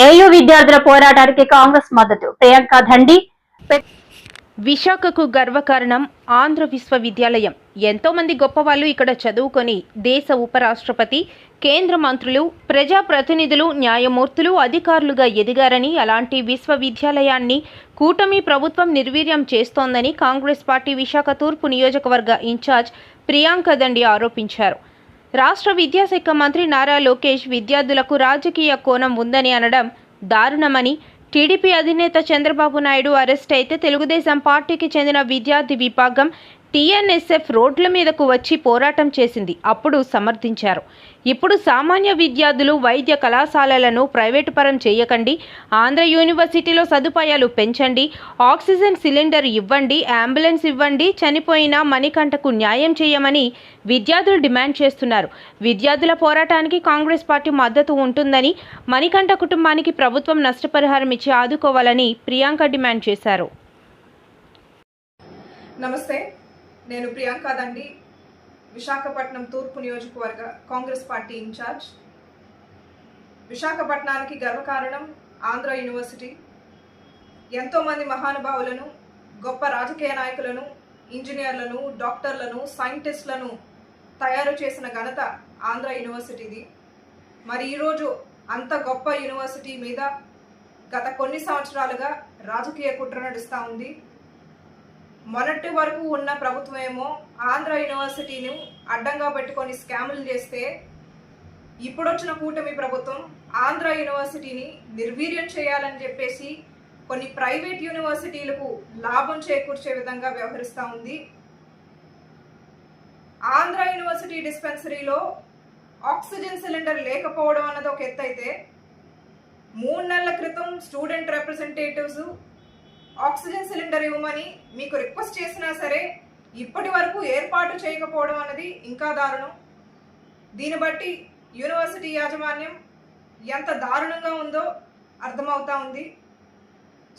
AU విద్యార్థుల పోరాటానికి కాంగ్రెస్ మద్దతు. ప్రియాంక దండి. విశాఖకు గర్వకారణం ఆంధ్ర విశ్వవిద్యాలయం. ఎంతో మంది గొప్పవాళ్లు ఇక్కడ చదువుకొని దేశ ఉపరాష్ట్రపతి, కేంద్ర మంత్రులు, ప్రజాప్రతినిధులు, న్యాయమూర్తులు, అధికారులుగా ఎదిగారని, అలాంటి విశ్వవిద్యాలయాన్ని కూటమి ప్రభుత్వం నిర్వీర్యం చేస్తోందని కాంగ్రెస్ పార్టీ విశాఖ తూర్పు నియోజకవర్గ ఇన్ఛార్జ్ ప్రియాంక దండి ఆరోపించారు. రాష్ట్ర విద్యాశాఖ మంత్రి నారా లోకేష్ విద్యార్థులకు రాజకీయ కోణం ఉందని అనడం దారుణమని, టీడీపీ అధినేత చంద్రబాబు నాయుడు అరెస్ట్ అయితే తెలుగుదేశం పార్టీకి చెందిన విద్యార్థి విభాగం టీఎన్ఎస్ఎఫ్ రోడ్ల మీదకు వచ్చి పోరాటం చేసింది, అప్పుడు సమర్థించారు. ఇప్పుడు సామాన్య విద్యార్థులు వైద్య కళాశాలలను ప్రైవేటు పరం చేయకండి, ఆంధ్ర యూనివర్సిటీలో సదుపాయాలు పెంచండి, ఆక్సిజన్ సిలిండర్ ఇవ్వండి, అంబులెన్స్ ఇవ్వండి, చనిపోయిన మణికంఠకు న్యాయం చేయమని విద్యార్థులు డిమాండ్ చేస్తున్నారు. విద్యార్థుల పోరాటానికి కాంగ్రెస్ పార్టీ మద్దతు ఉంటుందని, మణికంఠ కుటుంబానికి ప్రభుత్వం నష్టపరిహారం ఇచ్చి ఆదుకోవాలని ప్రియాంక డిమాండ్ చేశారు. నమస్తే, నేను ప్రియాంక దండి, విశాఖపట్నం తూర్పు నియోజకవర్గ కాంగ్రెస్ పార్టీ ఇన్ఛార్జ్. విశాఖపట్నానికి గర్వకారణం ఆంధ్ర యూనివర్సిటీ. ఎంతోమంది మహానుభావులను, గొప్ప రాజకీయ నాయకులను, ఇంజనీర్లను, డాక్టర్లను, సైంటిస్టులను తయారు చేసిన ఘనత ఆంధ్ర యూనివర్సిటీది. మరి ఈరోజు అంత గొప్ప యూనివర్సిటీ మీద గత కొన్ని సంవత్సరాలుగా రాజకీయ కుట్ర నడుస్తూ ఉంది. మొన్నటి వరకు ఉన్న ప్రభుత్వం ఏమో ఆంధ్ర యూనివర్సిటీని అడ్డంగా పెట్టుకొని స్కాములు చేస్తే, ఇప్పుడొచ్చిన కూటమి ప్రభుత్వం ఆంధ్ర యూనివర్సిటీని నిర్వీర్యం చేయాలని చెప్పేసి కొన్ని ప్రైవేట్ యూనివర్సిటీలకు లాభం చేకూర్చే విధంగా వ్యవహరిస్తూ ఉంది. ఆంధ్ర యూనివర్సిటీ డిస్పెన్సరీలో ఆక్సిజన్ సిలిండర్ లేకపోవడం అన్నది ఒక ఎత్తు అయితే, 3 నెలల క్రితం స్టూడెంట్ రిప్రజెంటేటివ్స్ ఆక్సిజన్ సిలిండర్ ఇవ్వమని మీకు రిక్వెస్ట్ చేసినా సరే ఇప్పటి వరకు ఏర్పాటు చేయకపోవడం అనేది ఇంకా దారుణం. దీన్ని బట్టి యూనివర్సిటీ యాజమాన్యం ఎంత దారుణంగా ఉందో అర్థమవుతా ఉంది.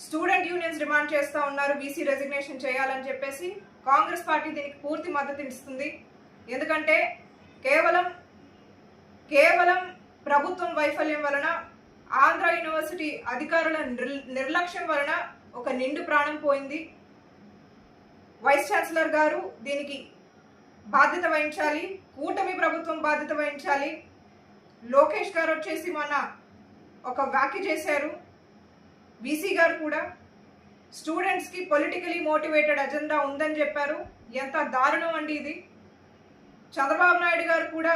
స్టూడెంట్ యూనియన్స్ డిమాండ్ చేస్తూ ఉన్నారు బీసీ రెసిగ్నేషన్ చేయాలని చెప్పేసి. కాంగ్రెస్ పార్టీ దీనికి పూర్తి మద్దతు ఇస్తుంది. ఎందుకంటే కేవలం ప్రభుత్వం వైఫల్యం వలన, ఆంధ్ర యూనివర్సిటీ అధికారుల నిర్లక్ష్యం వలన ఒక నిండు ప్రాణం పోయింది. వైస్ ఛాన్సలర్ గారు దీనికి బాధ్యత వహించాలి, కూటమి ప్రభుత్వం బాధ్యత వహించాలి. లోకేష్ గారు వచ్చేసి మొన్న ఒక వ్యాఖ్య చేశారు. బీసీ గారు కూడా స్టూడెంట్స్కి పొలిటికలీ మోటివేటెడ్ అజెండా ఉందని చెప్పారు. ఎంత దారుణం అండి ఇది. చంద్రబాబు నాయుడు గారు కూడా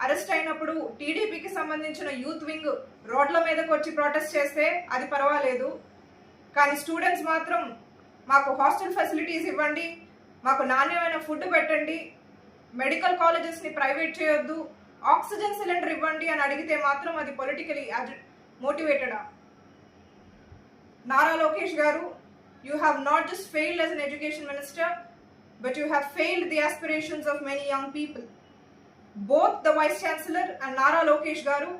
అరెస్ట్ అయినప్పుడు టీడీపీకి సంబంధించిన యూత్ వింగ్ రోడ్ల మీదకి వచ్చి ప్రొటెస్ట్ చేస్తే అది పర్వాలేదు, కానీ స్టూడెంట్స్ మాత్రం మాకు హాస్టల్ ఫెసిలిటీస్ ఇవ్వండి, మాకు నాణ్యమైన ఫుడ్ పెట్టండి, మెడికల్ కాలేజెస్ని ప్రైవేట్ చేయొద్దు, ఆక్సిజన్ సిలిండర్ ఇవ్వండి అని అడిగితే మాత్రం అది పొలిటికలీ మోటివేటెడా? నారా లోకేష్ గారు, you have not just failed as an education minister, but you have failed the aspirations of many young people. Both the Vice Chancellor and Nara Lokesh Garu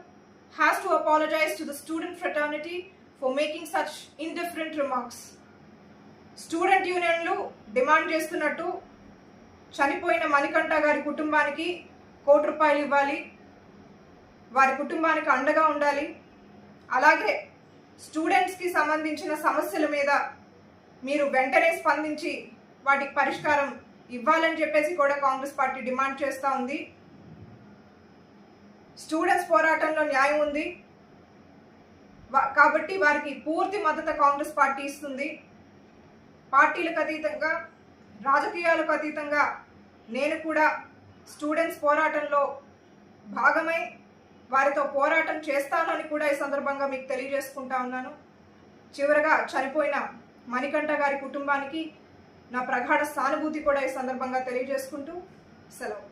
has to apologize to the student fraternity for making such indifferent remarks. Student యూనియన్లు demand చేస్తున్నట్టు చనిపోయిన మణికంఠ గారి కుటుంబానికి ₹1 కోటి ఇవ్వాలి, వారి కుటుంబానికి అండగా ఉండాలి. అలాగే స్టూడెంట్స్కి సంబంధించిన సమస్యల మీద మీరు వెంటనే స్పందించి వాటికి పరిష్కారం ఇవ్వాలని చెప్పేసి కూడా కాంగ్రెస్ పార్టీ డిమాండ్ చేస్తూ ఉంది. స్టూడెంట్స్ పోరాటంలో న్యాయం ఉంది కాబట్టి వారికి పూర్తి మద్దతు కాంగ్రెస్ పార్టీ ఇస్తుంది. పార్టీలకు అతీతంగా, రాజకీయాలకు అతీతంగా నేను కూడా స్టూడెంట్స్ పోరాటంలో భాగమై వారితో పోరాటం చేస్తానని కూడా ఈ సందర్భంగా మీకు తెలియజేసుకుంటా ఉన్నాను. చివరగా చనిపోయిన మణికంఠ గారి కుటుంబానికి నా ప్రగాఢ సానుభూతి కూడా ఈ సందర్భంగా తెలియజేసుకుంటూ సెలవు.